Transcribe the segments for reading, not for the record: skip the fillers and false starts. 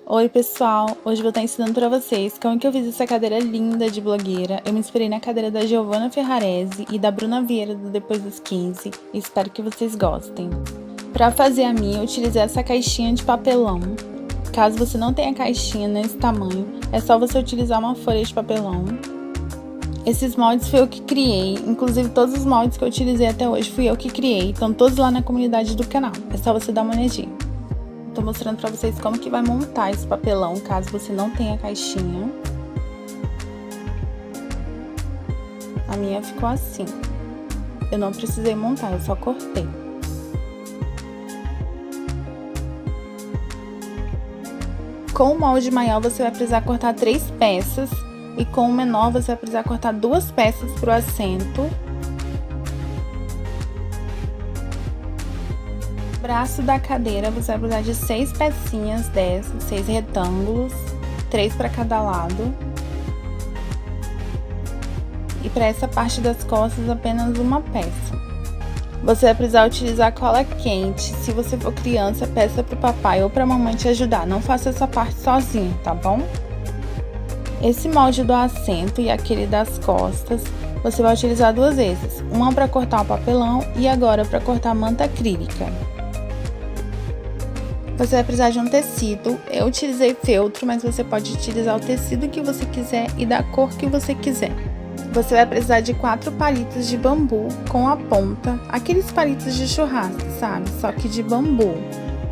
Oi pessoal, hoje vou estar ensinando para vocês como que eu fiz essa cadeira linda de blogueira. Eu me inspirei na cadeira da Giovanna Ferrarese e da Bruna Vieira do Depois dos 15 e espero que vocês gostem. Para fazer a minha, eu utilizei essa caixinha de papelão. Caso você não tenha caixinha nesse tamanho, é só você utilizar uma folha de papelão. Esses moldes fui eu que criei, inclusive todos os moldes que eu utilizei até hoje fui eu que criei, estão todos lá na comunidade do canal, é só você dar uma olhadinha. Tô mostrando pra vocês como que vai montar esse papelão, caso você não tenha caixinha. A minha ficou assim. Eu não precisei montar, eu só cortei. Com o molde maior, você vai precisar cortar 3 peças. E com o menor, você vai precisar cortar 2 peças pro assento. Braço da cadeira, você vai precisar de 6 pecinhas dessas, 6 retângulos, 3 para cada lado. E para essa parte das costas, apenas uma peça. Você vai precisar utilizar cola quente. Se você for criança, peça para o papai ou para a mamãe te ajudar. Não faça essa parte sozinho, tá bom? Esse molde do assento e aquele das costas, você vai utilizar 2 vezes. Uma para cortar o papelão e agora para cortar a manta acrílica. Você vai precisar de um tecido, eu utilizei feltro, mas você pode utilizar o tecido que você quiser e da cor que você quiser. Você vai precisar de 4 palitos de bambu com a ponta, aqueles palitos de churrasco, sabe? Só que de bambu.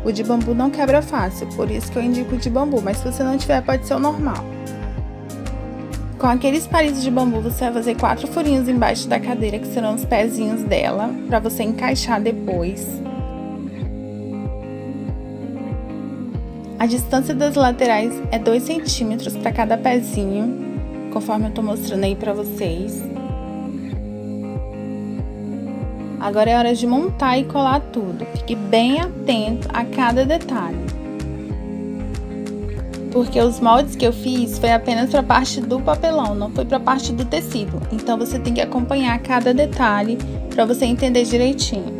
O de bambu não quebra fácil, por isso que eu indico o de bambu, mas se você não tiver, pode ser o normal. Com aqueles palitos de bambu, você vai fazer 4 furinhos embaixo da cadeira, que serão os pezinhos dela, para você encaixar depois. A distância das laterais é 2 centímetros para cada pezinho, conforme eu tô mostrando aí para vocês. Agora é hora de montar e colar tudo. Fique bem atento a cada detalhe. Porque os moldes que eu fiz foi apenas para a parte do papelão, não foi para a parte do tecido. Então você tem que acompanhar cada detalhe para você entender direitinho.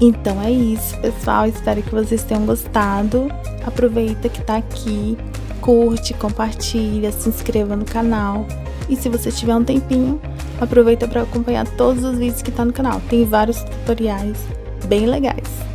Então é isso, pessoal. Espero que vocês tenham gostado. Aproveita que tá aqui, curte, compartilha, se inscreva no canal. E se você tiver um tempinho, aproveita para acompanhar todos os vídeos que tá no canal. Tem vários tutoriais bem legais.